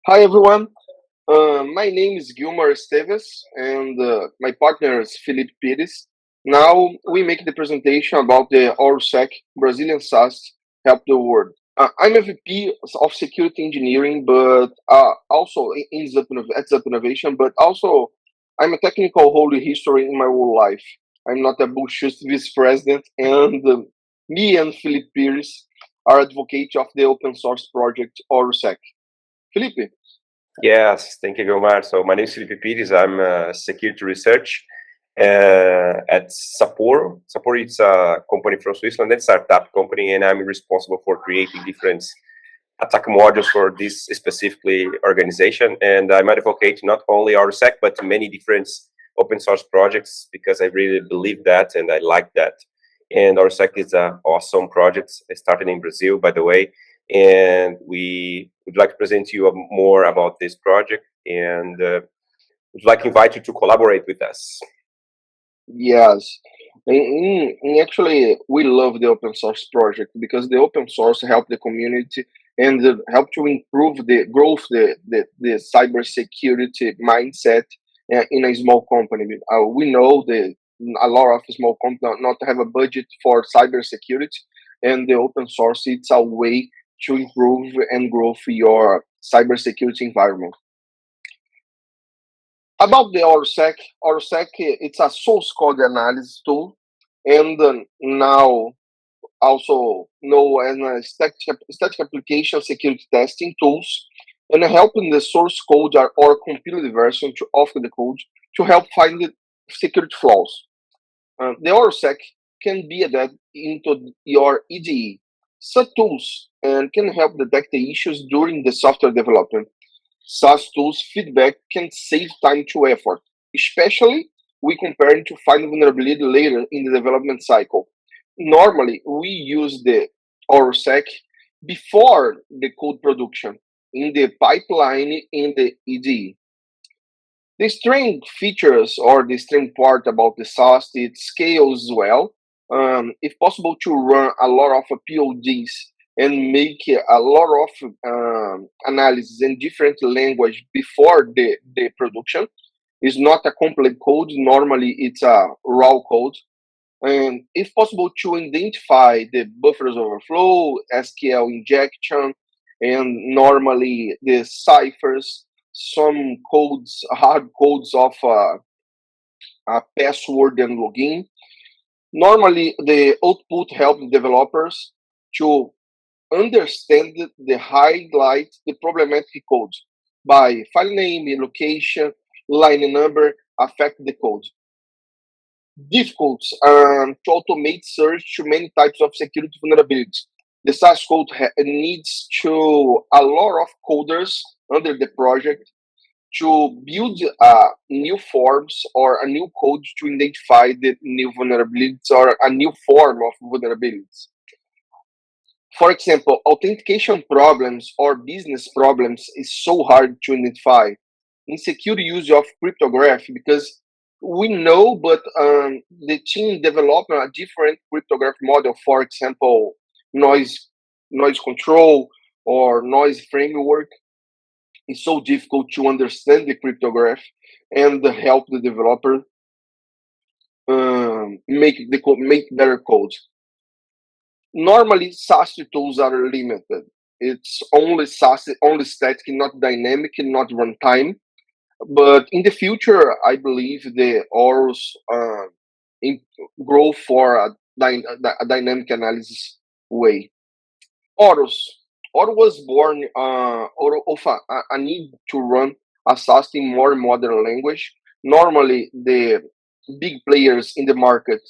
Hi everyone. My name is Gilmar Esteves, and my partner is Felipe Pires. Now we make the presentation about the Orsec Brazilian SAST help the world. I'm a VP of Security Engineering, but also in at Zap Innovation, but also I'm a technical holy history in my whole life. I'm not a bullshit vice president, and me and Felipe Pires are advocates of the open source project Orsec. Felipe. Yes, thank you, Gilmar. So my name is Felipe Pires. I'm security research at Sapporo. Sapporo is a company from Switzerland, a startup company, and I'm responsible for creating different attack modules for this specifically organization. And I'm advocate not only Orsec, but many different open source projects because I really believe that and I like that. And Orsec is an awesome project. It started in Brazil, by the way, and we would like to present to you more about this project and would like to invite you to collaborate with us. Yes. Actually, we love the open source project because the open source help the community and help to improve the growth, the cybersecurity mindset in a small company. We know that a lot of small companies not have a budget for cybersecurity, and the open source it's a way to improve and grow your cybersecurity environment. About the Orsec, it's a source code analysis tool, and now also known as a static application security testing tools, and helping the source code or compiled version of the code to help find the security flaws. The Orsec can be adapted into your EDE. Such tools and can help detect the issues during the software development. SaaS tools feedback can save time to effort, especially we compare to find vulnerability later in the development cycle. Normally, we use the Orsec before the code production in the pipeline in the EDE. The string features or the string part about the SAST, it scales well. If possible, to run a lot of PODs and make a lot of analysis in different language before the production. It's not a complex code. Normally, it's a raw code. And if possible, to identify the buffers overflow, SQL injection, and normally the ciphers, some codes, hard codes of a password and login. Normally, the output helps developers to understand the highlight the problematic codes by file name, location, line number, affect the code. Difficult to automate search to many types of security vulnerabilities. The SaaS code needs to a lot of coders under the project to build new forms or a new code to identify the new vulnerabilities or a new form of vulnerabilities. For example, authentication problems or business problems is so hard to identify. Insecure use of cryptography because we know, but the team developed a different cryptography model. For example, noise noise control or noise framework. It's so difficult to understand the cryptography and help the developer make better code. Normally, SAST tools are limited. It's only SAST, only static, not dynamic, not runtime. But in the future, I believe the ORs in, grow for a dynamic analysis way. Horus. Horus was born of a need to run a SAST in more modern language. Normally, the big players in the market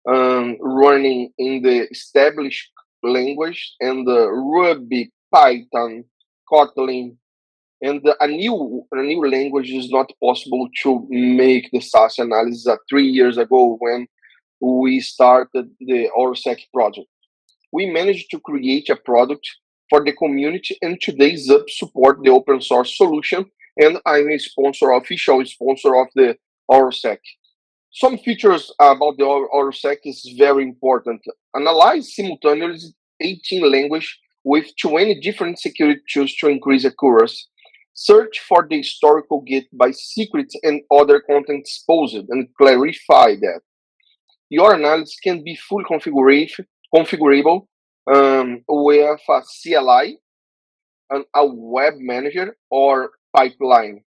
running in the established language and Ruby, Python, Kotlin, and a new language is not possible to make the SaaS analysis 3 years ago when we started the Orsec project. We managed to create a product for the community, and today Zup support the open source solution, and I'm a sponsor, official sponsor of the Orsec. Some features about the Orsec is very important. Analyze simultaneously 18 language with 20 different security tools to increase accuracy. Search for the historical Git by secrets and other content exposed and clarify that. Your analysis can be fully configurable with a CLI, a web manager, or pipeline.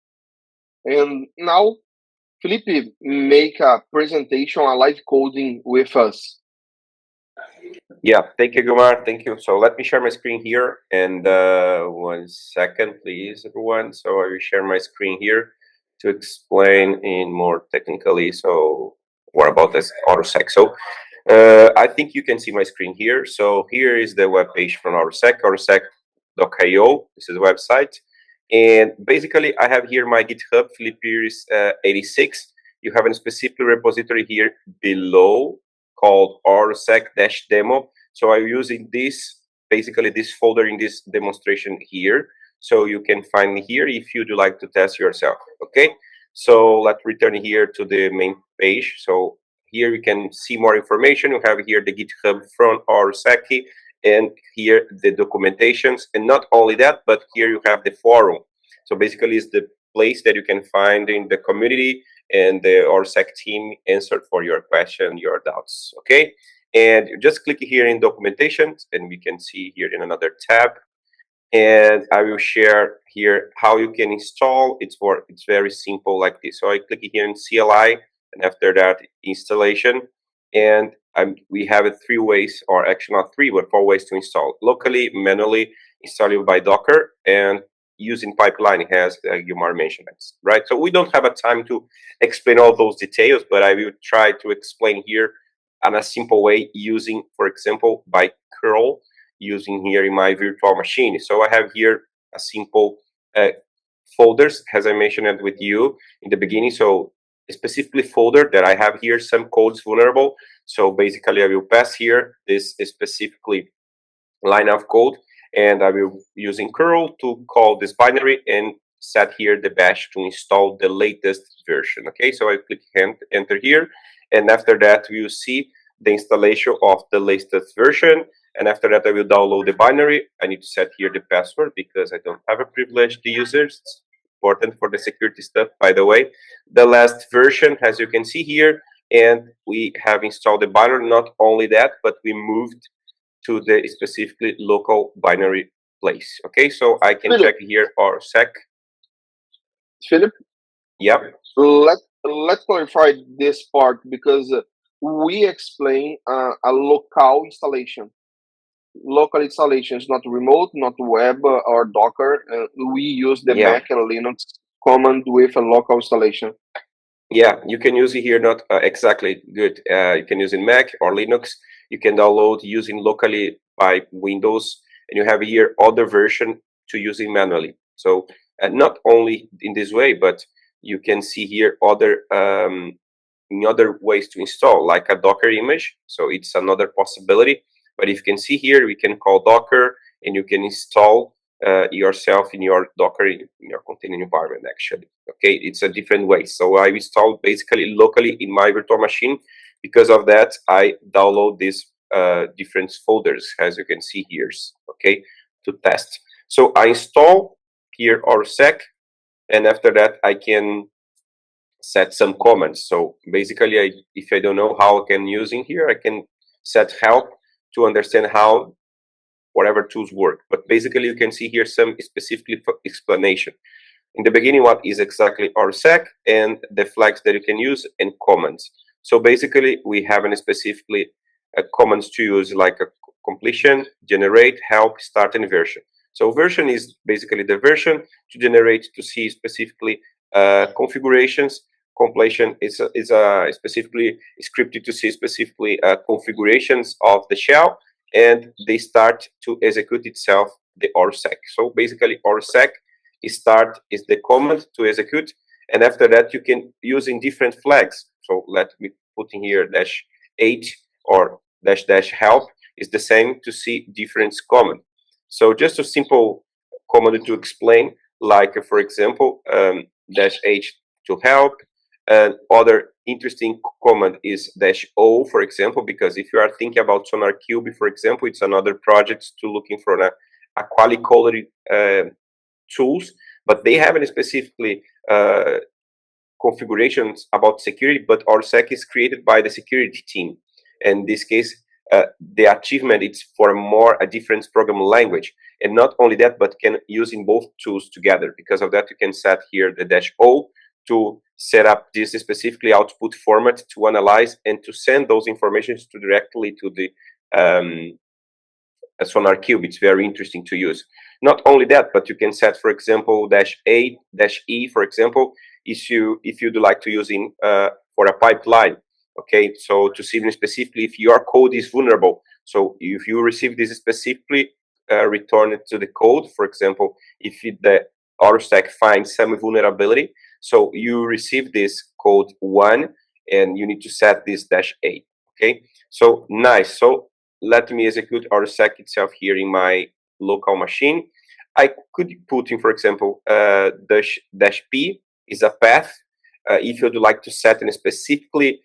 And now, Felipe, make a presentation, a live coding with us. Yeah, thank you, Gilmar. Thank you. So let me share my screen here. And 1 second, please, everyone. So I will share my screen here to explain in more technically. So what about this Horusec? So I think you can see my screen here. So here is the web page from Horusec, horusec.io. This is the website. And basically, I have here my GitHub, Philippines 86. You have a specific repository here below called Orsec-demo. So I'm using this, basically this folder in this demonstration here. So you can find me here if you'd like to test yourself, okay? So let's return here to the main page. So here you can see more information. You have here the GitHub from Orsec and here the documentations. And not only that, but here you have the forum. So basically it's the place that you can find in the community and the Orsec team answered for your question, your doubts, okay? And you just click here in documentation and we can see here in another tab. And I will share here how you can install. It's very simple like this. So I click here in CLI and after that installation. And we have 3 ways, or actually not 3, but 4 ways to install. Locally, manually, installing by Docker, and using pipeline, as Gilmar mentioned, right? So we don't have a time to explain all those details, but I will try to explain here in a simple way using, for example, by curl, using here in my virtual machine. So I have here a simple folders, as I mentioned with you in the beginning. So specifically folder that I have here some codes vulnerable. So basically I will pass here this specifically line of code, and I will using curl to call this binary and set here the bash to install the latest version. Okay, so I click enter here, and after that we will see the installation of the latest version. And after that I will download the binary. I need to set here the password because I don't have a privileged users. It's important for the security stuff, by the way. The last version, as you can see here, and we have installed the binary. Not only that, but we moved to the specifically local binary place. Okay, so I can check here Orsec. Philip? Yeah. Let's clarify this part because we explain a local installation. Local installation is not remote, not web or Docker. We use the Mac and Linux command with a local installation. Yeah, you can use it here, not exactly good. You can use in Mac or Linux. You can download using locally by Windows, and you have here other version to using manually. So not only in this way, but you can see here other ways to install, like a Docker image. So it's another possibility. But if you can see here, we can call Docker, and you can install yourself in your Docker in your container environment. Actually, okay, it's a different way. So I installed basically locally in my virtual machine. Because of that, I download these different folders, as you can see here, okay, to test. So I install here Orsec, and after that I can set some comments. So basically, if I don't know how I can use in here, I can set help to understand how whatever tools work. But basically, you can see here some specific explanation. In the beginning, what is exactly Orsec and the flags that you can use and comments. So basically, we have a specifically commands to use like a completion, generate, help, start, and version. So version is basically the version to generate to see specifically configurations. Completion is specifically scripted to see specifically configurations of the shell, and they start to execute itself the Orsec. So basically, Orsec start is the command to execute, and after that you can use in different flags. So let me put in here -8 or --help is the same to see different command. So just a simple command to explain, like for example, -H to help. And other interesting command is -O, for example, because if you are thinking about SonarQube, for example, it's another project to looking for a quality tools. but they haven't specifically configurations about security, but Orsec is created by the security team. In this case, the achievement is for a different programming language. And not only that, but can using both tools together. Because of that, you can set here the -O to set up this specifically output format to analyze and to send those informations directly to the Sonar Cube. It's very interesting to use. Not only that, but you can set, for example, -A, -E, for example, if you'd like to use in for a pipeline. Okay, so to see specifically if your code is vulnerable. So if you receive this specifically, return it to the code. For example, if the Horusec finds some vulnerability, so you receive this code 1, and you need to set this -A. Okay, so nice. So let me execute Horusec itself here in my local machine. I could put in, for example, -P is a path. If you'd like to set in a specifically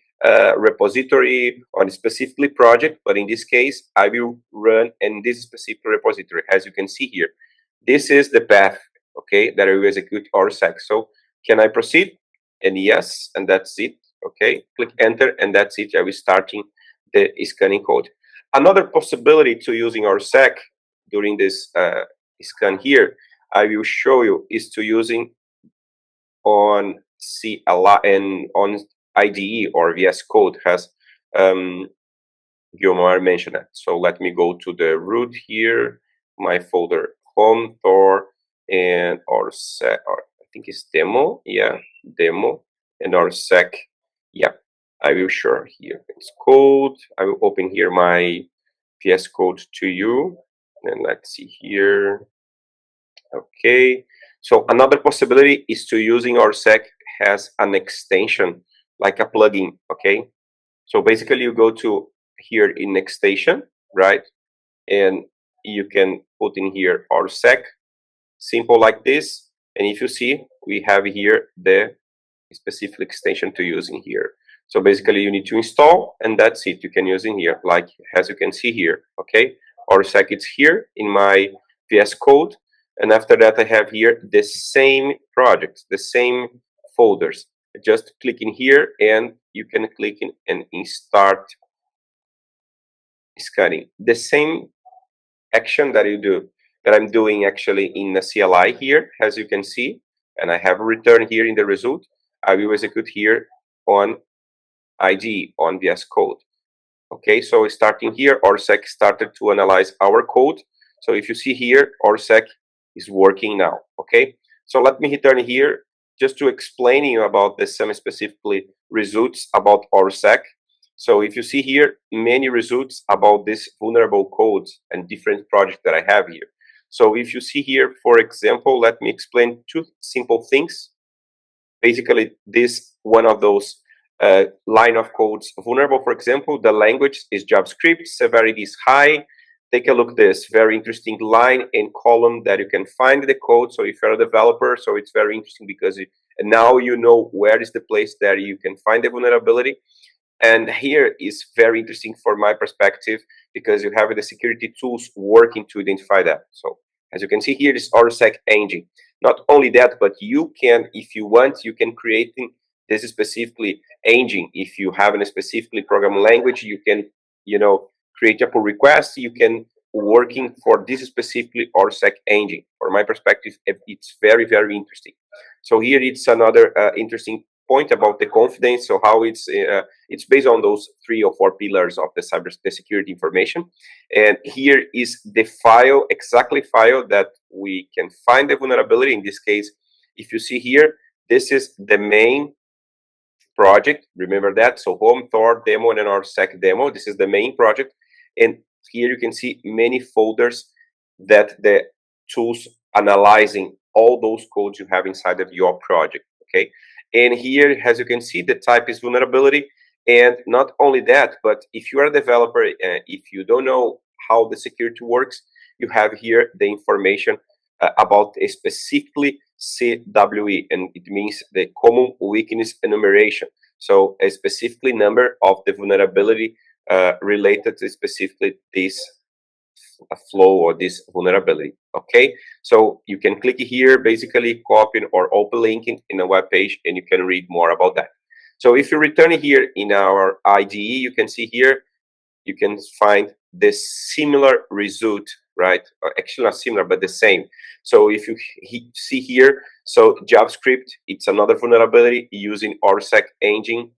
repository on a specifically project, but in this case, I will run in this specific repository. As you can see here, this is the path, okay, that I will execute Orsec. So can I proceed? And yes, and that's it. Okay, click enter, and that's it. I will starting the scanning code. Another possibility to using Orsec during this scan here, I will show you, is to using on CLI and on IDE or VS Code, has Gilmar mentioned that. So let me go to the root here, my folder home, Thor, and Orsec, or I think it's demo, yeah, demo, and Orsec, yeah. I will show here it's code. I will open here my VS Code to you, and let's see here. Okay, so another possibility is to using Orsec has an extension, like a plugin. Okay, so basically you go to here in extension, right, and you can put in here Orsec, simple like this, and if you see, we have here the specific extension to use in here. So basically you need to install, and that's it. You can use in here, like as you can see here. Okay, Orsec it's here in my VS Code, and after that I have here the same projects, the same folders. Just click in here, and you can click in and start scanning. The same action that I'm doing actually in the CLI here, as you can see, and I have a return here in the result. I will execute here on IDE, on VS Code. Okay, so starting here, Orsec started to analyze our code. So if you see here, Orsec is working now. Okay, so let me return here just to explain you about the some specifically results about Orsec. So if you see here, many results about this vulnerable codes and different projects that I have here. So if you see here, for example, let me explain two simple things. Basically, this one of those line of codes vulnerable. For example, the language is JavaScript, severity is high. Take a look at this very interesting line and column that you can find the code. So if you're a developer, so it's very interesting because and now you know where is the place that you can find the vulnerability. And here is very interesting for my perspective because you have the security tools working to identify that. So as you can see here, this Orsec engine. Not only that, but you can, if you want, you can create this specifically engine. If you have a specifically programming language, you can, create a pull request. You can working for this specifically Orsec engine. From my perspective, it's very, very interesting. So here it's another interesting point about the confidence. So how it's based on those 3 or 4 pillars of the security information. And here is the file, exactly file that we can find the vulnerability. In this case, if you see here, this is the main project. Remember that. So home, Thor, demo, and Orsec demo. This is the main project. And here you can see many folders that the tools analyzing all those codes you have inside of your project. Okay. And here, as you can see, the type is vulnerability. And not only that, but if you are a developer, if you don't know how the security works, you have here the information about a specifically CWE, and it means the common weakness enumeration. So a specifically number of the vulnerability related to specifically this flow or this vulnerability. Okay, so you can click here, basically copy or open link in a web page, and you can read more about that. So if you return here in our IDE, you can see here, you can find the similar result, right? Or actually not similar, but the same. So if you see here, so JavaScript, it's another vulnerability using Orsec engine.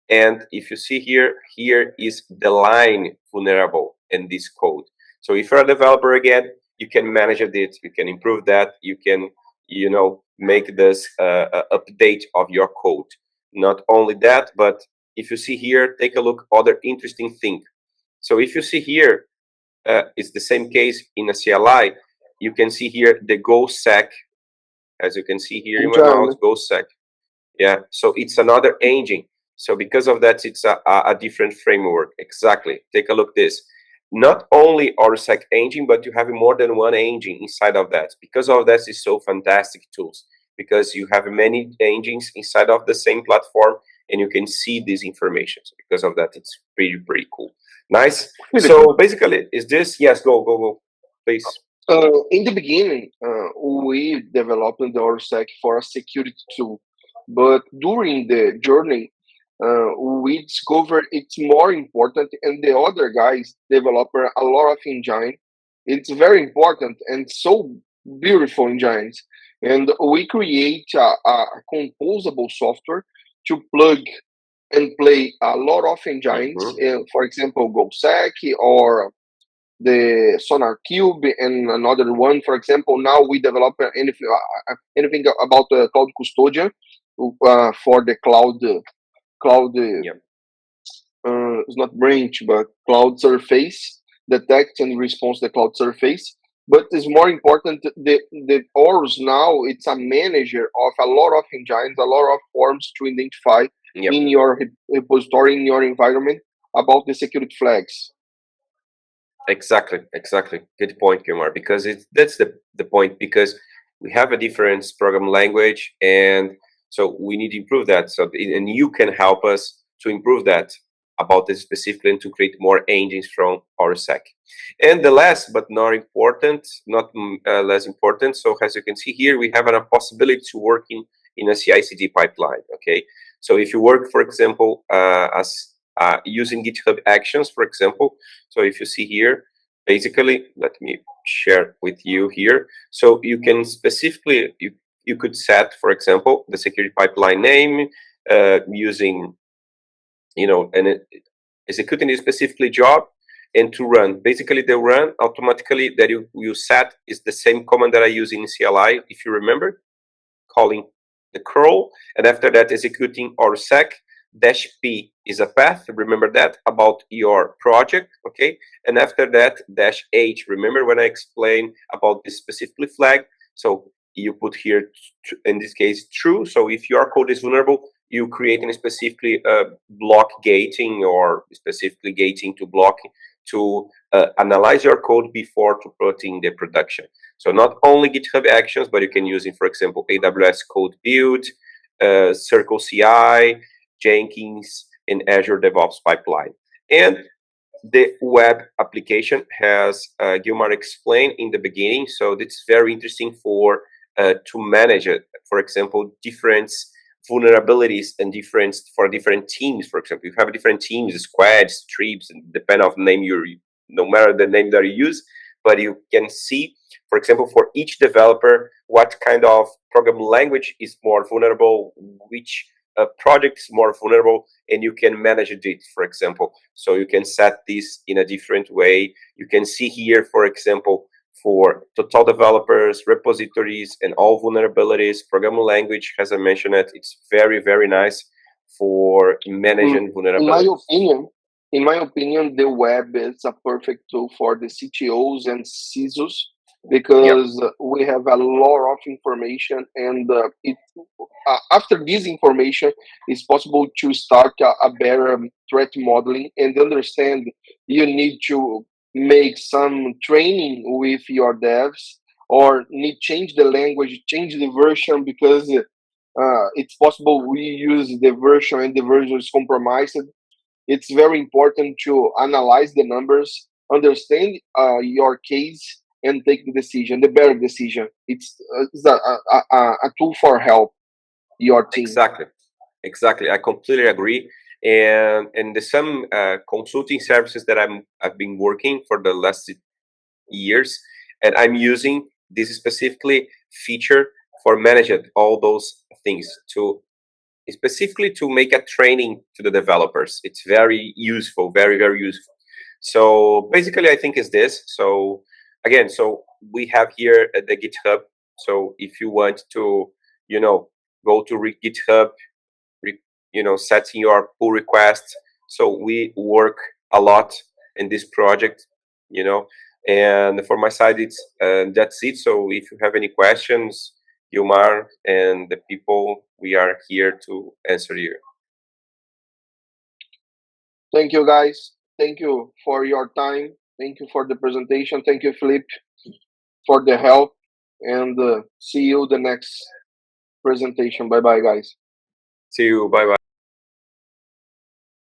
And if you see here, here is the line vulnerable in this code. So if you're a developer again, you can manage it, you can improve that, you can, you know, make this update of your code. Not only that, but if you see here, take a look, other interesting thing. So if you see here, it's the same case in a CLI. You can see here the GoSec, as you can see here in my mouse, GoSec. Yeah, so it's another engine. So because of that, it's a different framework. Exactly. Take a look this. Not only Orsec engine, but you have more than one engine inside of that. Because of that, it's so fantastic tools. Because you have many engines inside of the same platform, and you can see this information. So because of that, it's pretty cool. Nice. So basically, is this? Yes, go, please. In the beginning, we developed the Orsec for a security tool, but during the journey, we discovered it's more important, and the other guys developed a lot of engine. It's very important and so beautiful engines, and we create a composable software to plug and play a lot of engines. For example, GoSec or the Sonar Cube, and another one. For example, now we develop anything about the cloud custodian for the cloud. Yep. It's not branch, but cloud surface detect and response the cloud surface. But it's more important. The ORS now it's a manager of a lot of engines, a lot of forms to identify in your repository, in your environment about the security flags. Exactly. Good point, Gilmar, because that's the point, because we have a different program language, and so we need to improve that. So, and you can help us to improve that about this specifically, and to create more engines from Horusec. And the last but not important, not less important. So as you can see here, we have a possibility to work in a CI/CD pipeline. Okay, so if you work, for example, as using GitHub Actions, for example. So if you see here, basically, let me share with you here. So you can specifically, you could set, for example, the security pipeline name using, you know, and executing a specifically job, and to run. Basically, the run automatically that you set is the same command that I use in CLI, if you remember, calling the curl, and after that executing Orsec. -p is a path, remember that, about your project, okay? And after that, -h, remember when I explained about this specifically flag? So you put here, in this case, true. So if your code is vulnerable, you create a specifically block gating, or specifically gating to block to analyze your code before to put in the production. So not only GitHub Actions, but you can use it, for example, AWS Code Build, Circle CI, Jenkins, and Azure DevOps Pipeline. And the web application, has Gilmar explained in the beginning. So it's very interesting for to manage it. For example, different vulnerabilities and for different teams. For example, you have different teams, squads, tribes, and depend on the name no matter the name that you use, but you can see, for example, for each developer, what kind of program language is more vulnerable, which project is more vulnerable, and you can manage it, for example. So you can set this in a different way. You can see here, for example, for total developers, repositories, and all vulnerabilities, programming language, as I mentioned it's very nice for managing vulnerabilities. In my opinion, the web is a perfect tool for the CTOs and CISOs, because we have a lot of information, and after this information, it's possible to start a better threat modeling, and understand you need to make some training with your devs, or need change the language, change the version, because it's possible we use the version and the version is compromised. It's very important to analyze the numbers, understand your case and take the decision, the better decision. It's a tool for help your team. Exactly. I completely agree. And there's some consulting services that I've been working for the last years, and I'm using this specifically feature for managing all those things to specifically to make a training to the developers. It's very useful, very, very useful. So basically, I think is this. So again, so we have here at the GitHub. So if you want to, go to GitHub, setting your pull request. So we work a lot in this project, and for my side, it's that's it. So if you have any questions, Gilmar and the people, we are here to answer you. Thank you, guys. Thank you for your time. Thank you for the presentation. Thank you, Felipe, for the help. And see you the next presentation. Bye-bye, guys. See you. Bye-bye.